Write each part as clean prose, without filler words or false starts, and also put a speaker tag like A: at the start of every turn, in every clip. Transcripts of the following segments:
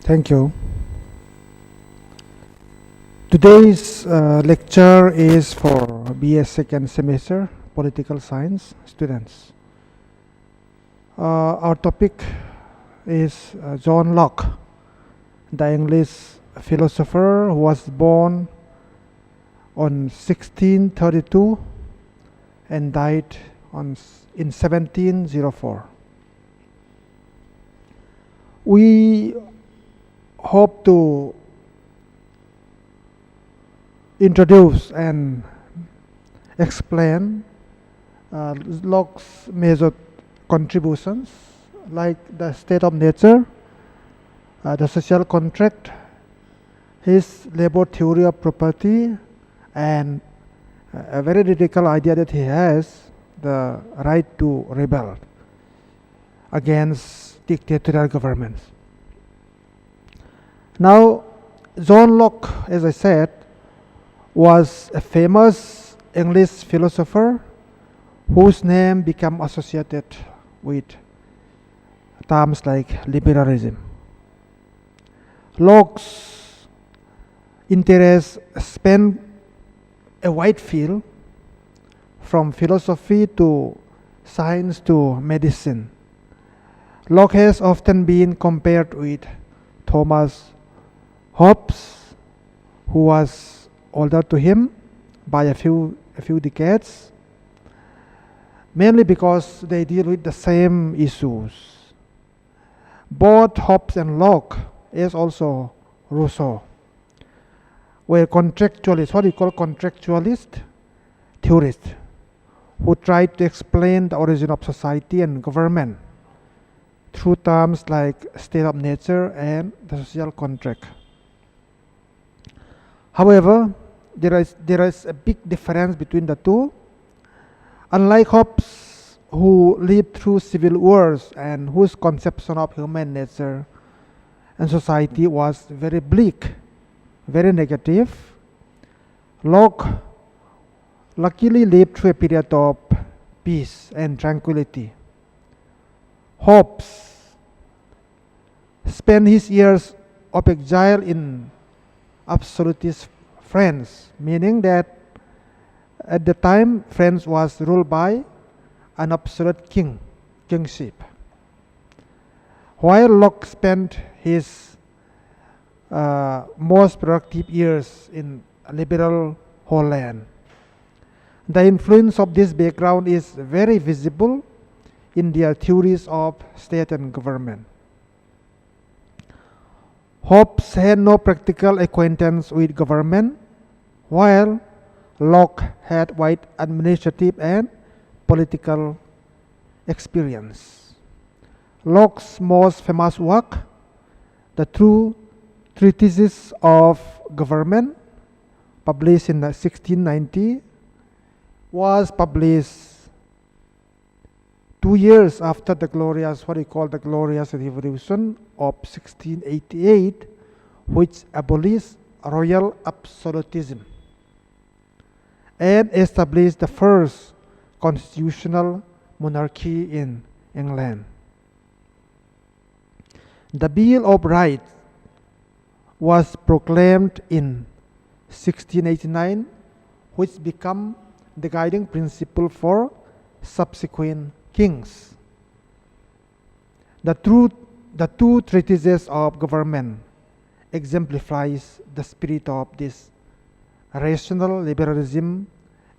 A: Thank you. Today's lecture is for BS second semester political science students. Our topic is John Locke, the English philosopher who was born on 1632 and died in 1704. We hope to introduce and explain Locke's major contributions like the state of nature, the social contract, his labor theory of property, and a very radical idea that he has the right to rebel against dictatorial governments. Now, John Locke, as I said, was a famous English philosopher whose name became associated with terms like liberalism. Locke's interests span a wide field from philosophy to science to medicine. Locke has often been compared with Thomas Hobbes, who was older to him by a few decades, mainly because they deal with the same issues. Both Hobbes and Locke, as also Rousseau, were contractualists, what we call contractualist theorists, who tried to explain the origin of society and government through terms like state of nature and the social contract. However, there is a big difference between the two. Unlike Hobbes, who lived through civil wars and whose conception of human nature and society was very bleak, very negative, Locke luckily lived through a period of peace and tranquility. Hobbes spent his years of exile in absolutist France, meaning that at the time France was ruled by an absolute kingship. While Locke spent his most productive years in liberal Holland. The influence of this background is very visible in their theories of state and government. Hobbes had no practical acquaintance with government, while Locke had wide administrative and political experience. Locke's most famous work, the True Treatise of Government, published in 1690, was published 2 years after the glorious, what we call the Glorious Revolution of 1688, which abolished royal absolutism and established the first constitutional monarchy in England. The Bill of Rights was proclaimed in 1689, which became the guiding principle for subsequent kings. The two treatises of government exemplifies the spirit of this rational liberalism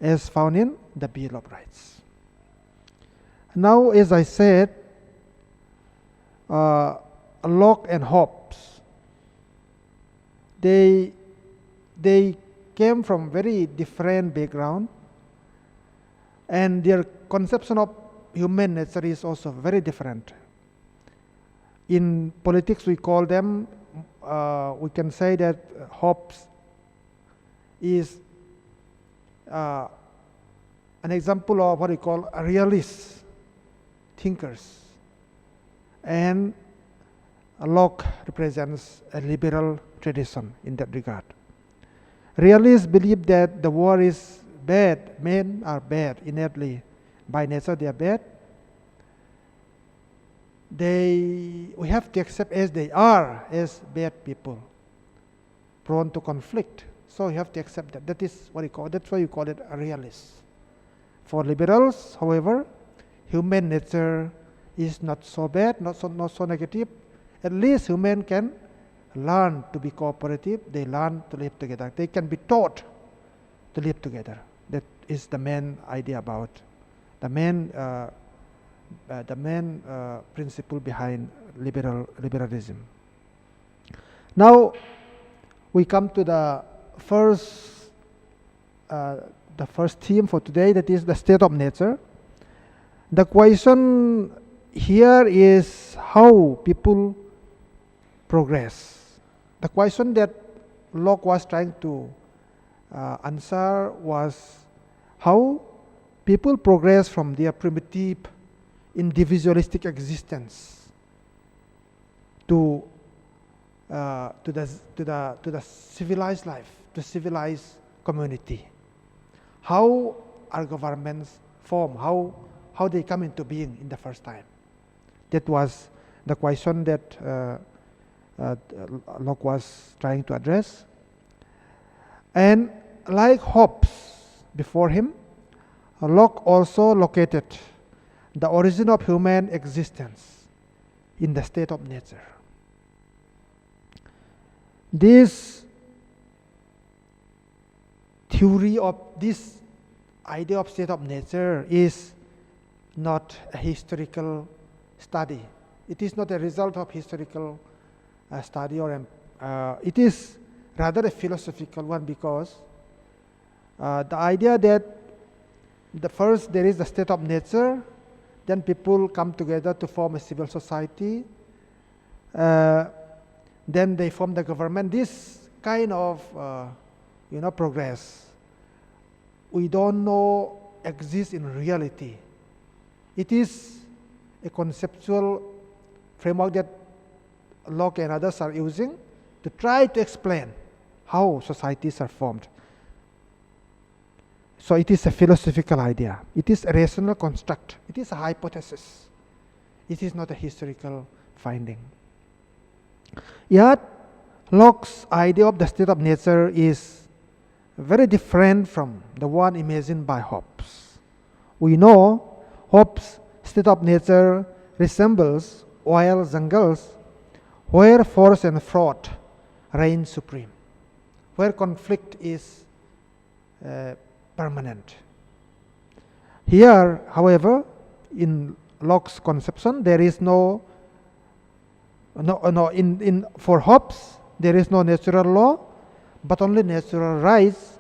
A: as found in the Bill of Rights. Now, as I said, Locke and Hobbes, they came from very different background, and their conception of human nature is also very different. In politics, we call them, we can say that Hobbes is an example of what we call realist thinkers, and Locke represents a liberal tradition in that regard. Realists believe that the world is bad, men are bad innately, by nature they are bad. They we have to accept as they are, as bad people, prone to conflict. So you have to accept that. That is what you call. That's why you call it a realist. For liberals, however, human nature is not so bad, not so negative. At least human can learn to be cooperative. They learn to live together. They can be taught to live together. That is the main idea about the main principle behind liberalism. Now we come to the first theme for today, that is the state of nature. The question here is how people progress. The question that Locke was trying to answer was how people progress from their primitive individualistic existence to the civilized life, to civilized community. How our governments form, how they come into being in the first time. That was the question that Locke was trying to address. And like Hobbes before him, Locke also located the origin of human existence in the state of nature. This theory of this idea of state of nature is not a historical study. It is not a result of historical study, or it is rather a philosophical one, because the idea that first there is the state of nature, then people come together to form a civil society, then they form the government. This kind of progress, we don't know exists in reality. It is a conceptual framework that Locke and others are using to try to explain how societies are formed. So it is a philosophical idea. It is a rational construct. It is a hypothesis. It is not a historical finding. Yet, Locke's idea of the state of nature is very different from the one imagined by Hobbes. We know Hobbes' state of nature resembles wild jungles where force and fraud reign supreme, where conflict is permanent. Here, however, in Locke's conception, there is for Hobbes, there is no natural law, but only natural rights.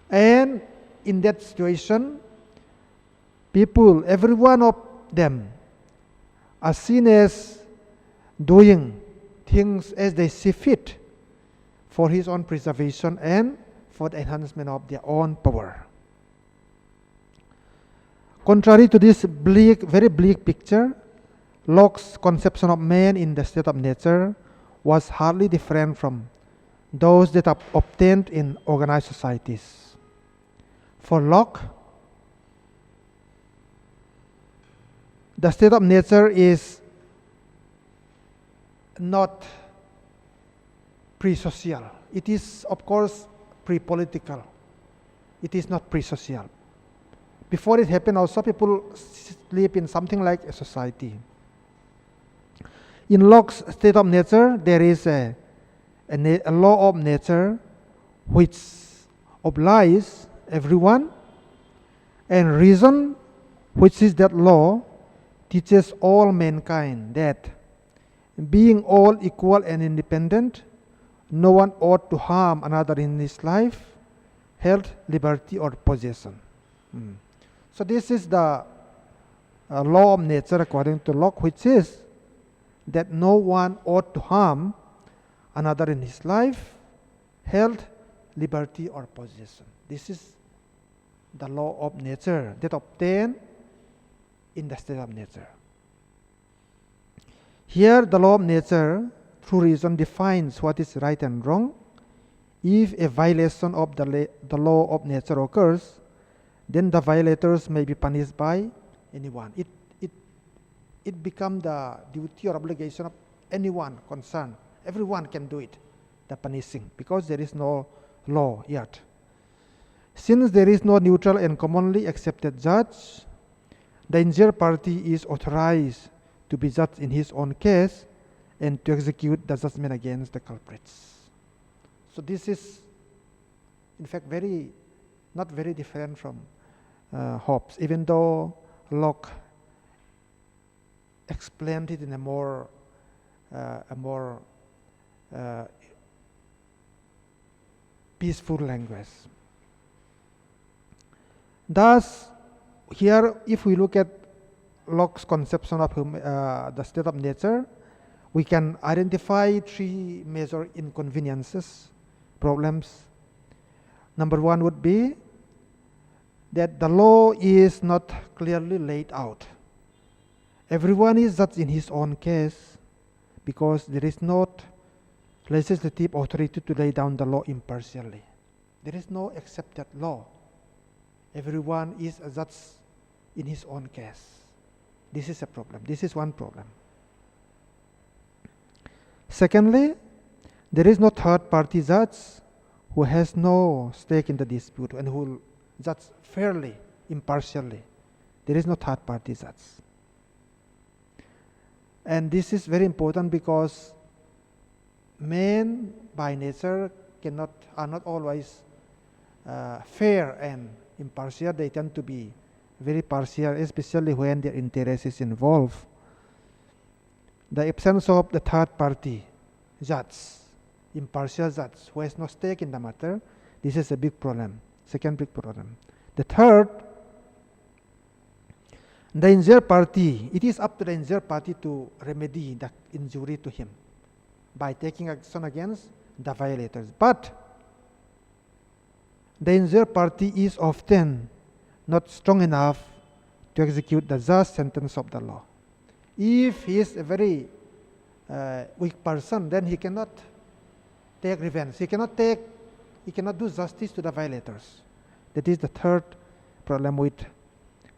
A: And in that situation, people, every one of them, are seen as doing things as they see fit for his own preservation and for the enhancement of their own power. Contrary to this very bleak picture, Locke's conception of man in the state of nature was hardly different from those that are obtained in organized societies. For Locke, the state of nature is not pre-social. It is, of course, pre-political. It is not pre-social. Before it happened, also people live in something like a society. In Locke's state of nature, there is a law of nature which obliges everyone, and reason, which is that law, teaches all mankind that, being all equal and independent, no one ought to harm another in his life, health, liberty, or possession. So this is the law of nature according to Locke, which is that no one ought to harm another in his life, health, liberty, or possession. This is the law of nature that obtained in the state of nature. Here, the law of nature, through reason, defines what is right and wrong. If a violation of the law of nature occurs, then the violators may be punished by anyone. it becomes the duty or obligation of anyone concerned. Everyone can do it, the punishing, because there is no law yet. Since there is no neutral and commonly accepted judge, the injured party is authorized to be judged in his own case and to execute the judgment against the culprits. So this is, in fact, not very different from Hobbes, even though Locke explained it in a more peaceful language. Thus, here, if we look at Locke's conception of the state of nature, we can identify three major inconveniences, problems. Number one would be that the law is not clearly laid out. Everyone is judged in his own case because there is not legislative authority to lay down the law impartially. There is no accepted law. Everyone is judged in his own case. This is a problem. This is one problem. Secondly, there is no third-party judge who has no stake in the dispute and who will judge fairly, impartially. There is no third-party judge. And this is very important because men by nature are not always fair and impartial. They tend to be very partial, especially when their interest is involved. The absence of the third party judge, impartial judge, who has no stake in the matter, this is a big problem, second big problem. The third, the injured party, it is up to the injured party to remedy the injury to him by taking action against the violators. But the injured party is often not strong enough to execute the just sentence of the law. If he is a very weak person, then he cannot take revenge. He cannot do justice to the violators. That is the third problem with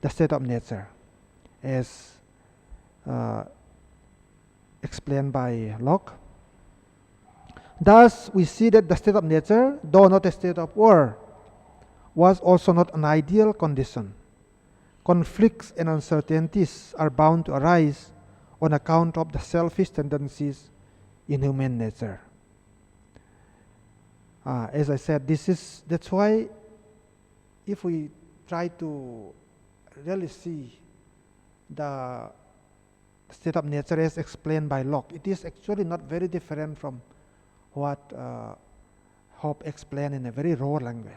A: the state of nature, as explained by Locke. Thus, we see that the state of nature, though not a state of war, was also not an ideal condition. Conflicts and uncertainties are bound to arise on account of the selfish tendencies in human nature. As I said, that's why if we try to really see the state of nature as explained by Locke, it is actually not very different from what Hobbes explained in a very raw language.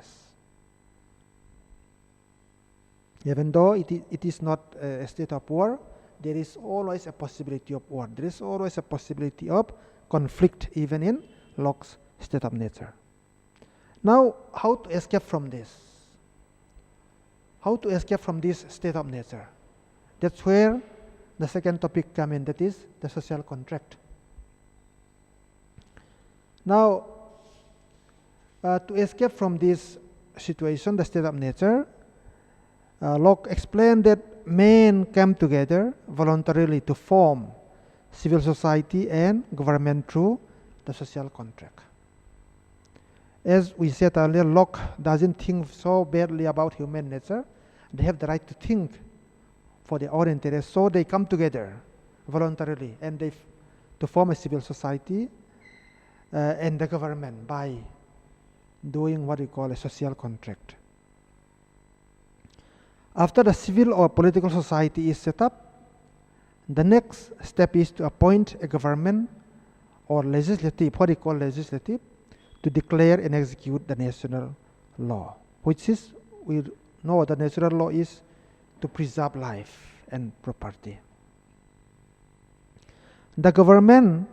A: Even though it is not a state of war, there is always a possibility of war. There is always a possibility of conflict, even in Locke's state of nature. Now, how to escape from this? How to escape from this state of nature? That's where the second topic comes in, that is the social contract. Now, to escape from this situation, the state of nature, Locke explained that men come together voluntarily to form civil society and government through the social contract. As we said earlier, Locke doesn't think so badly about human nature. They have the right to think for their own interests, so they come together voluntarily and to form a civil society and the government by doing what we call a social contract. After the civil or political society is set up, the next step is to appoint a government or legislative, what we call legislative, to declare and execute the national law, which is, we know the natural law is to preserve life and property. The government,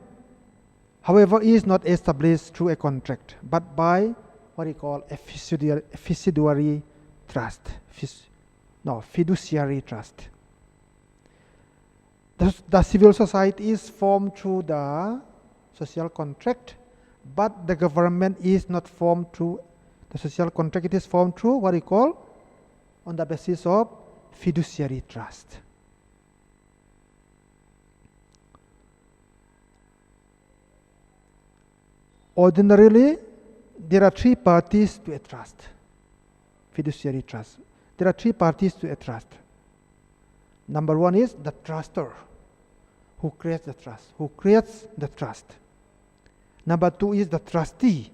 A: however, is not established through a contract, but by what we call a fiduciary trust. Fiduciary trust. The civil society is formed through the social contract, but the government is not formed through the social contract. It is formed through what we call on the basis of fiduciary trust. Ordinarily, there are three parties to a trust, fiduciary trust. There are three parties to a trust. Number one is the truster, who creates the trust. Number two is the trustee,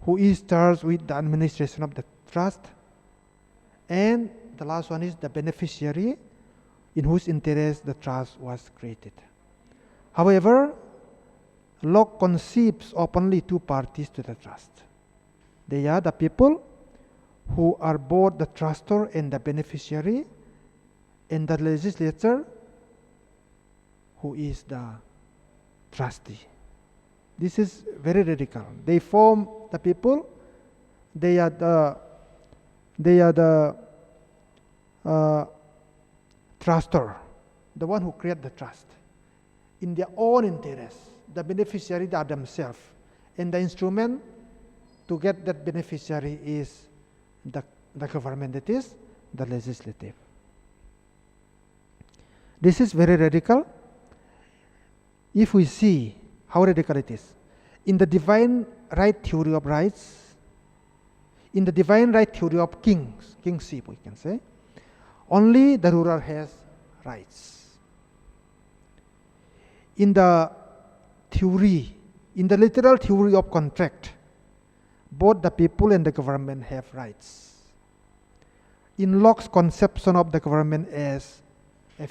A: who is charged with the administration of the trust. And the last one is the beneficiary, in whose interest the trust was created. However, Locke conceives of only two parties to the trust. They are the people who are both the truster and the beneficiary, and the legislature, who is the trustee. This is very radical. They form the people. They are the truster, the one who create the trust. In their own interest, the beneficiary are themselves, and the instrument to get that beneficiary is the government, that is the legislative. This is very radical. If we see how radical it is, in the divine right theory of rights, in the divine right theory of kingship, we can say, only the ruler has rights. In the theory, in the literal theory of contract, both the people and the government have rights. In Locke's conception of the government as a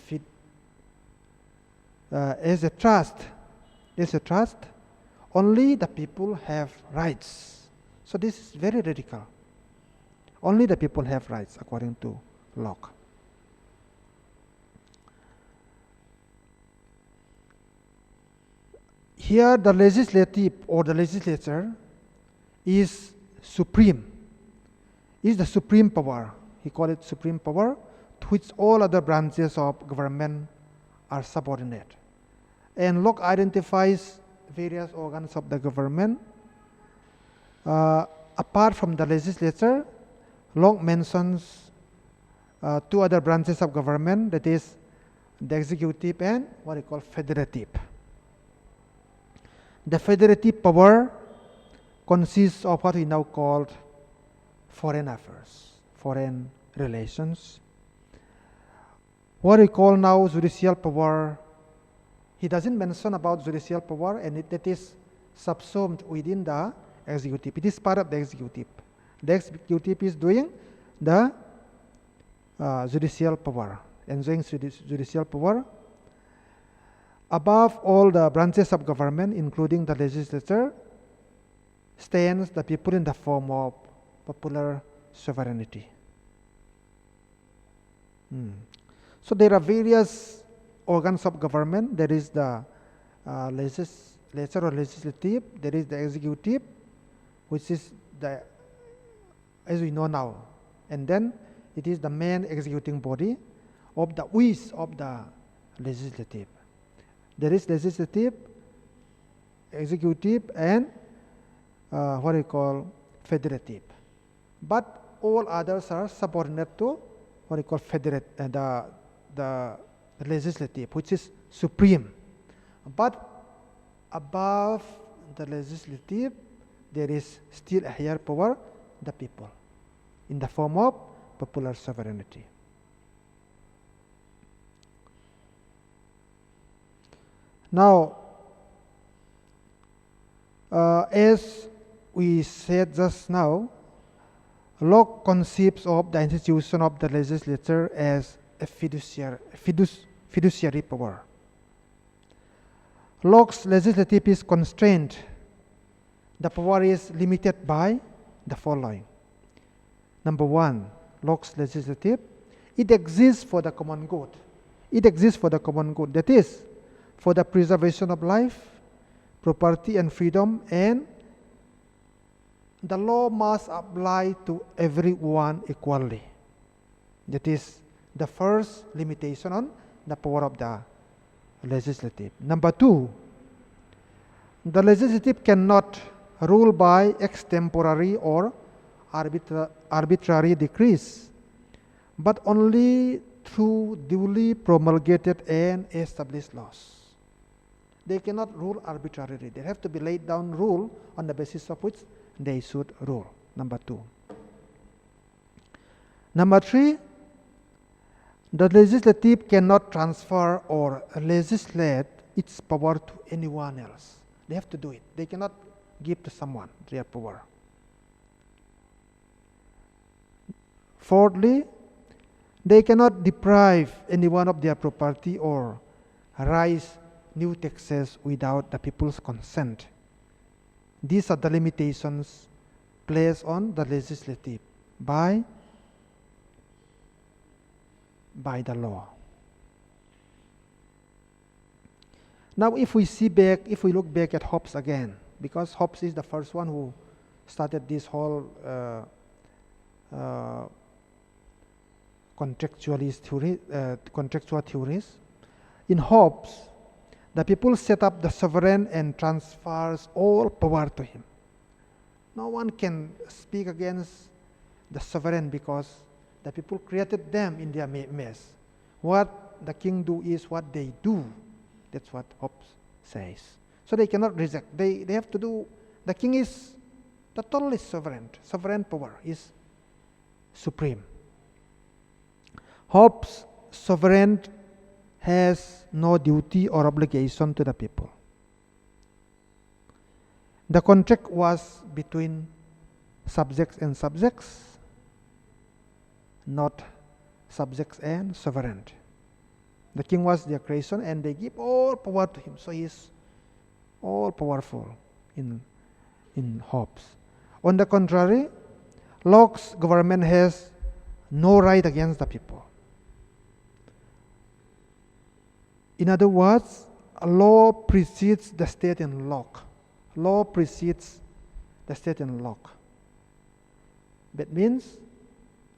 A: trust, only the people have rights. So this is very radical. Only the people have rights, according to Locke. Here the legislative or the legislature is supreme, is the supreme power. He called it supreme power, to which all other branches of government are subordinate. And Locke identifies various organs of the government. Apart from the legislature, Locke mentions two other branches of government, that is the executive and what we call federative. The federative power consists of what we now call foreign affairs, foreign relations. What we call now judicial power, he doesn't mention about judicial power, and that is subsumed within the executive. It is part of the executive. The executive is doing the judicial power, enjoying judicial power. Above all the branches of government, including the legislature, stands the people in the form of popular sovereignty. So there are various organs of government. There is the legislature or legislative. There is the executive, which is the, as we know now. And then it is the main executing body of the wish of the legislative. There is legislative, executive, and what we call federative. But all others are subordinate to what we call the legislative, which is supreme. But above the legislative, there is still a higher power, the people, in the form of popular sovereignty. Now, as we said just now, Locke conceives of the institution of the legislature as a fiduciary power. Locke's legislative is constrained. The power is limited by the following. Number one, Locke's legislative, it exists for the common good. It exists for the common good. That is, for the preservation of life, property, and freedom, and the law must apply to everyone equally. That is the first limitation on the power of the legislative. Number two, the legislative cannot rule by extemporary or arbitrary decrees, but only through duly promulgated and established laws. They cannot rule arbitrarily. There have to be laid down rule on the basis of which they should rule. Number 2. Number 3, the legislative cannot transfer or legislate its power to anyone else. They have to do it. They cannot give to someone their power. Fourthly, they cannot deprive anyone of their property or raise new taxes without the people's consent. These are the limitations placed on the legislative by the law. Now if we look back at Hobbes again, because Hobbes is the first one who started this whole contractual theories. In Hobbes, the people set up the sovereign and transfers all power to him. No one can speak against the sovereign because the people created them in their mess. What the king do is what they do. That's what Hobbes says. So they cannot reject. They have to do. The king is the totally sovereign. Sovereign power is supreme. Hobbes' sovereign has no duty or obligation to the people. The contract was between subjects and subjects, not subjects and sovereign. The king was their creation and they give all power to him. So he is all powerful in Hobbes. On the contrary, Locke's government has no right against the people. In other words, a law precedes the state in Locke. Law precedes the state in Locke. That means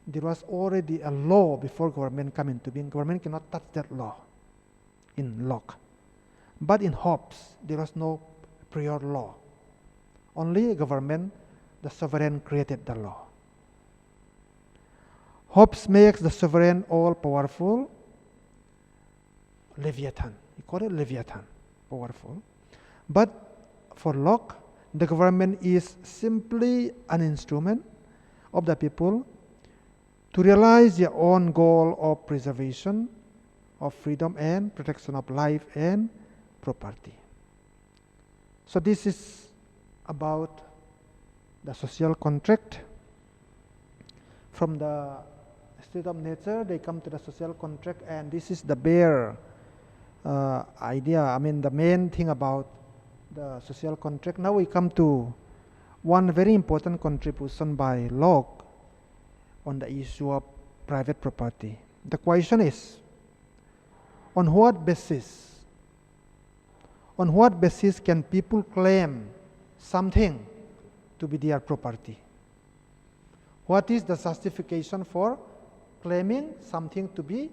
A: there was already a law before government came into being. Government cannot touch that law in Locke. But in Hobbes, there was no prior law. Only government, the sovereign, created the law. Hobbes makes the sovereign all-powerful Leviathan. He called it Leviathan, powerful. But for Locke, the government is simply an instrument of the people to realize their own goal of preservation of freedom and protection of life and property. So this is about the social contract. From the state of nature, they come to the social contract, and this is the bare idea, the main thing about the social contract. Now we come to one very important contribution by Locke on the issue of private property. The question is, on what basis can people claim something to be their property? What is the justification for claiming something to be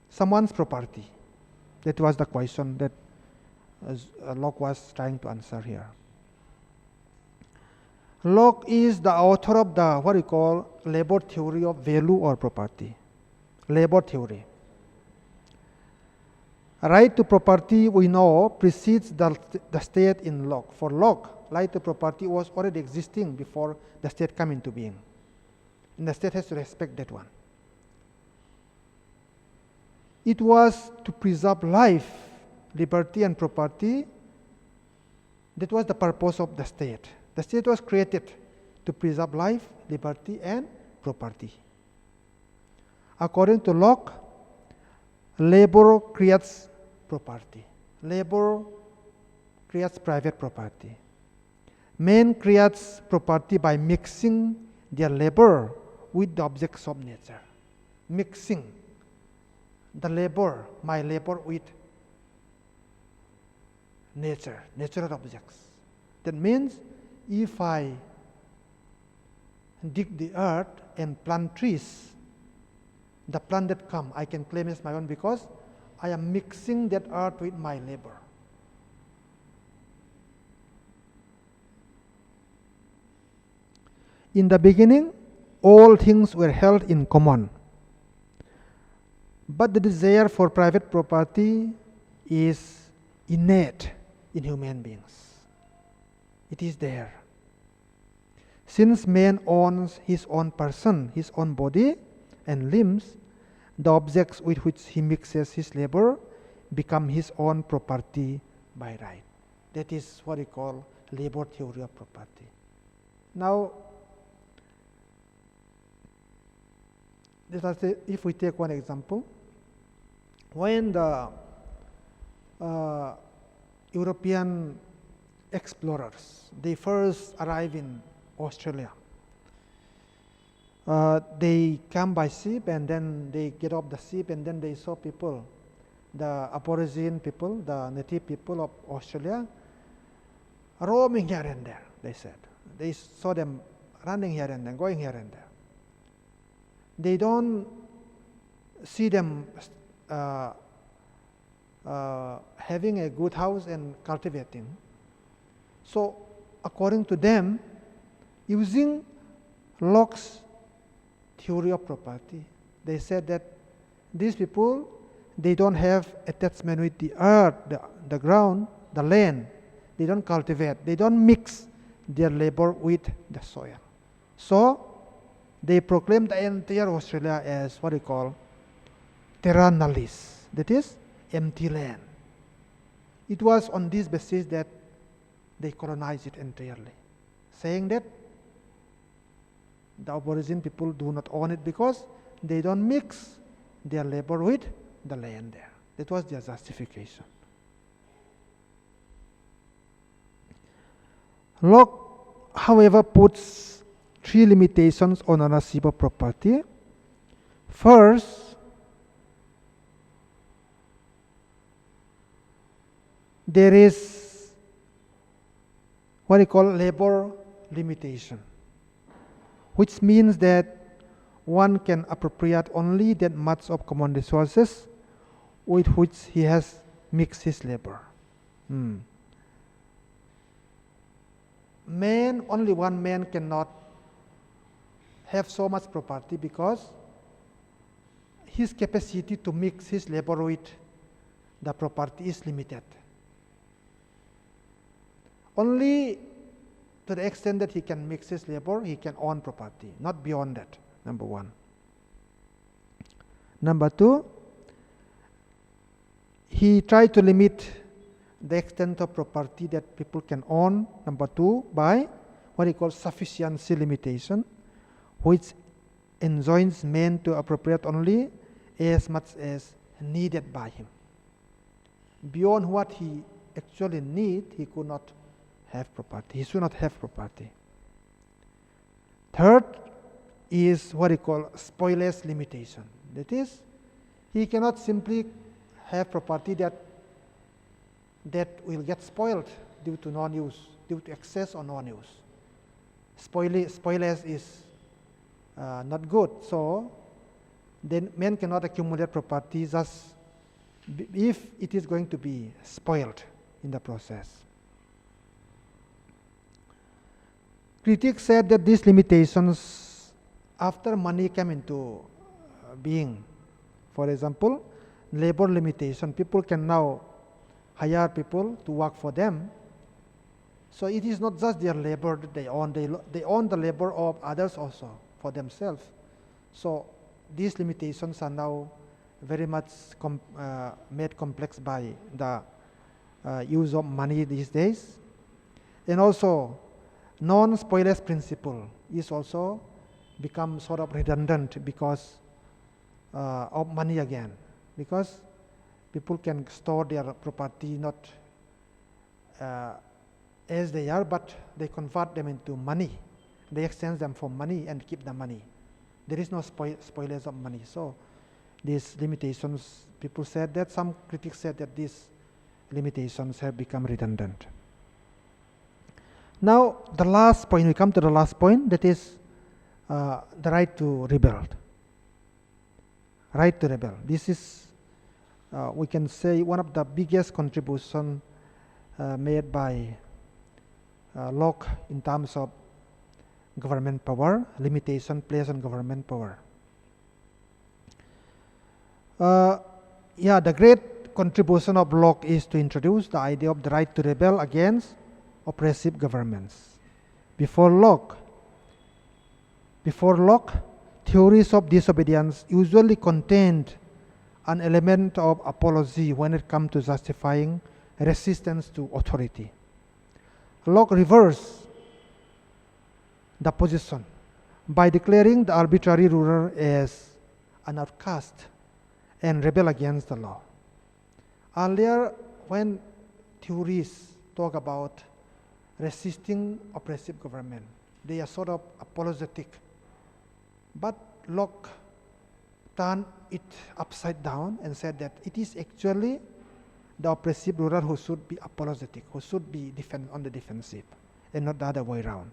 A: someone's property? That was the question that Locke was trying to answer here. Locke is the author of the what we call labor theory of value or property. Labor theory. Right to property, we know, precedes the state in Locke. For Locke, right to property was already existing before the state came into being. And the state has to respect that one. It was to preserve life, liberty, and property. That was the purpose of the state. The state was created to preserve life, liberty, and property. According to Locke, labor creates property. Labor creates private property. Man creates property by mixing their labor with the objects of nature. Mixing the labor, my labor, with nature, natural objects. That means if I dig the earth and plant trees, the plant that come, I can claim as my own because I am mixing that earth with my labor. In the beginning, all things were held in common. But the desire for private property is innate in human beings. It is there. Since man owns his own person, his own body and limbs, the objects with which he mixes his labor become his own property by right. That is what we call labor theory of property. Now, let us say, if we take one example, when the European explorers, they first arrive in Australia, they come by ship and then they get off the ship and then they saw people, the Aborigine people, the native people of Australia, roaming here and there, they said. They saw them running here and there, going here and there. They don't see them having a good house and cultivating. So, according to them, using Locke's theory of property, they said that these people, they don't have attachment with the earth, the ground, the land. They don't cultivate. They don't mix their labor with the soil. So, they proclaim the entire Australia as what we call terra nullis, that is, empty land. It was on this basis that they colonized it entirely, saying that the Aborigine people do not own it because they don't mix their labor with the land there. That was their justification. Locke, however, puts three limitations on ownership of property. First, there is what we call labor limitation, which means that one can appropriate only that much of common resources with which he has mixed his labor. Man, only one man cannot have so much property because his capacity to mix his labor with the property is limited. Only to the extent that he can mix his labor, he can own property, not beyond that, number one. Number two, he tried to limit the extent of property that people can own, number two, by what he calls sufficiency limitation, which enjoins man to appropriate only as much as needed by him. Beyond what he actually needs, he could not have property. He should not have property. Third is what he calls spoilers limitation. That is, he cannot simply have property that will get spoiled due to non-use, due to excess or non-use. Spoilers is not good. So, then man cannot accumulate property just if it is going to be spoiled in the process. Critics said that these limitations, after money came into being, for example, labor limitation, people can now hire people to work for them. So it is not just their labor that they own, they own the labor of others also for themselves. So these limitations are now very much made complex by the use of money these days. And also, non-spoilers principle is also become sort of redundant because of money again. Because people can store their property not as they are, but they convert them into money. They exchange them for money and keep the money. There is no spoilers of money. So these limitations, people said that, some critics said that these limitations have become redundant. Now the last point, we come to the last point, that is the right to rebuild. Right to rebel. This is, we can say, one of the biggest contribution made by Locke in terms of government power, limitation placed on government power. The great contribution of Locke is to introduce the idea of the right to rebel against oppressive governments. Before Locke, theories of disobedience usually contained an element of apology when it comes to justifying resistance to authority. Locke reversed the position by declaring the arbitrary ruler as an outcast and rebel against the law. Earlier, when theorists talk about resisting oppressive government, they are sort of apologetic. But Locke turned it upside down and said that it is actually the oppressive ruler who should be apologetic, who should be on the defensive, and not the other way around.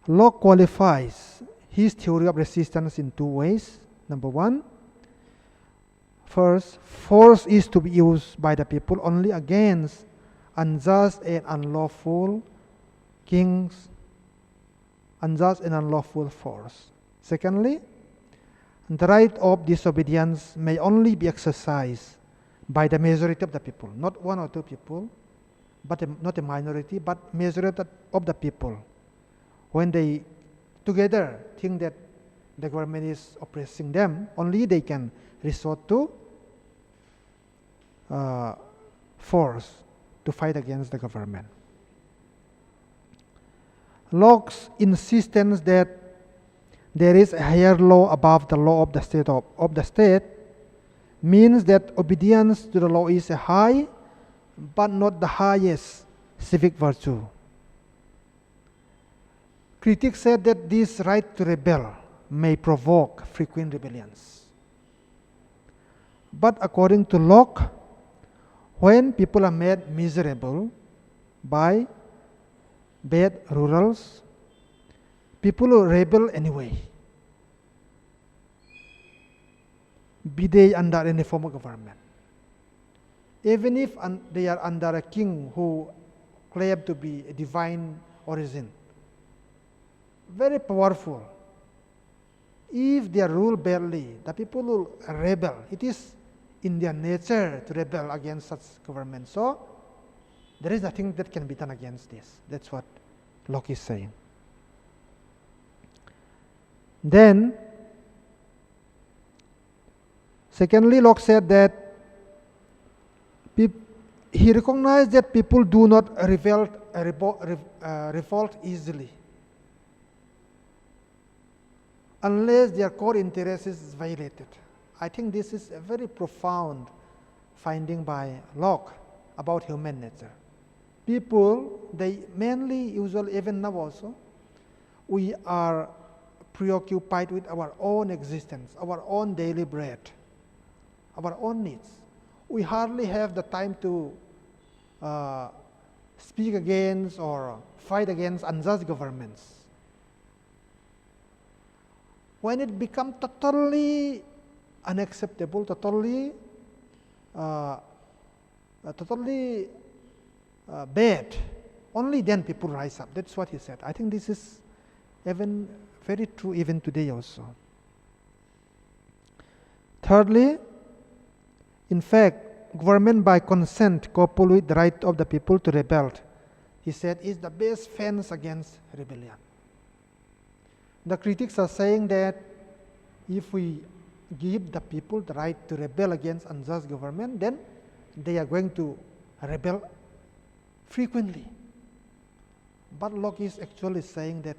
A: Locke qualifies his theory of resistance in two ways. Number one, first, force is to be used by the people only against unjust and unlawful kings, unjust and unlawful force. Secondly, the right of disobedience may only be exercised by the majority of the people, not one or two people, but not a minority, but majority of the people. When they together think that the government is oppressing them, only they can resort to force to fight against the government. Locke's insistence that there is a higher law above the law of the state means that obedience to the law is a high but not the highest civic virtue. Critics said that this right to rebel may provoke frequent rebellions. But according to Locke, when people are made miserable by bad rulers, people will rebel anyway, be they under any form of government. Even if they are under a king who claims to be a divine origin, very powerful. If they rule badly, the people will rebel. It is in their nature to rebel against such government. So, there is nothing that can be done against this. That's what Locke is saying. Then, secondly, Locke said that he recognized that people do not revolt easily unless their core interest is violated. I think this is a very profound finding by Locke about human nature. People, they mainly, usually, even now also, we are preoccupied with our own existence, our own daily bread, our own needs. We hardly have the time to speak against or fight against unjust governments. When it becomes totally unacceptable, totally bad, only then people rise up. That's what he said. I think this is even very true even today also. Thirdly, in fact, government by consent coupled with the right of the people to rebel, he said, is the best fence against rebellion. The critics are saying that if we give the people the right to rebel against unjust government, then they are going to rebel frequently. But Locke is actually saying that,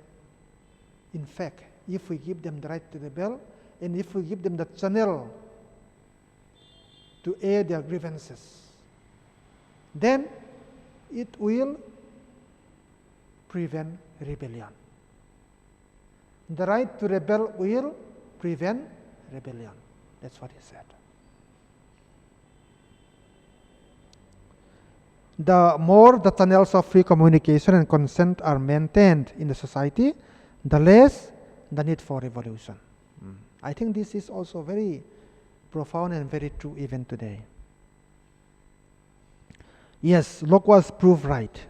A: in fact, if we give them the right to rebel, and if we give them the channel to air their grievances, then it will prevent rebellion. The right to rebel will prevent rebellion. That's what he said. The more the channels of free communication and consent are maintained in the society, the less the need for revolution. I think this is also very profound and very true even today. Yes, Locke was proved right.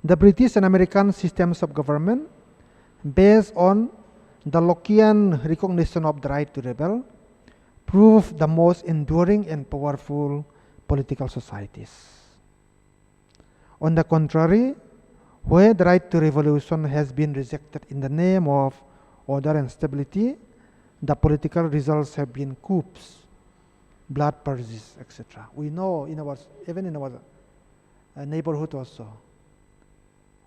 A: The British and American systems of government, based on the Lockean recognition of the right to rebel proved the most enduring and powerful political societies. On the contrary, where the right to revolution has been rejected in the name of order and stability, the political results have been coups, blood purges, etc. We know even in our neighborhood also,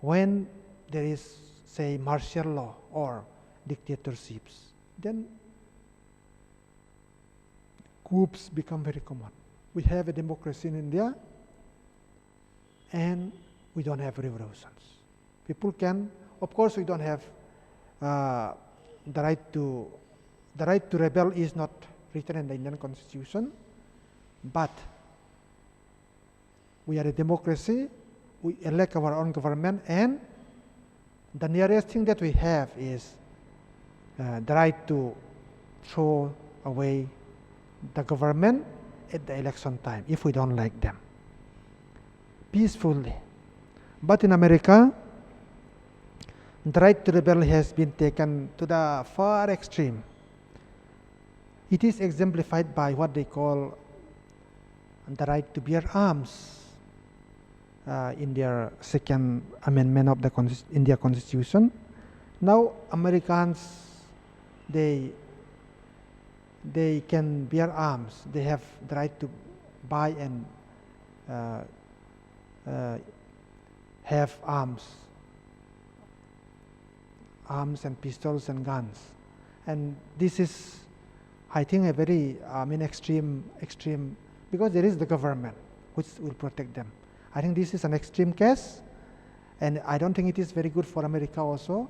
A: when there is, say, martial law or dictatorships, then coups become very common. We have a democracy in India and we don't have revolutions. People can, of course we don't have the right to rebel is not written in the Indian Constitution, but we are a democracy, we elect our own government, and the nearest thing that we have is the right to throw away the government at the election time if we don't like them, peacefully. But in America, the right to rebel has been taken to the far extreme. It is exemplified by what they call the right to bear arms in their second amendment of the India Constitution. Now Americans, they can bear arms. They have the right to buy and have arms and pistols and guns. And this is, I think, a very extreme, because there is the government which will protect them. I think this is an extreme case, and I don't think it is very good for America also.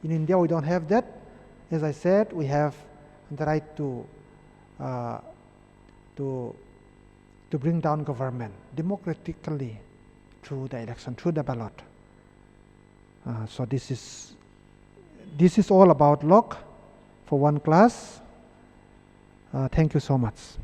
A: In India, we don't have that. As I said, we have the right to bring down government democratically through the election, through the ballot. So this is all about Locke for one class. Thank you so much.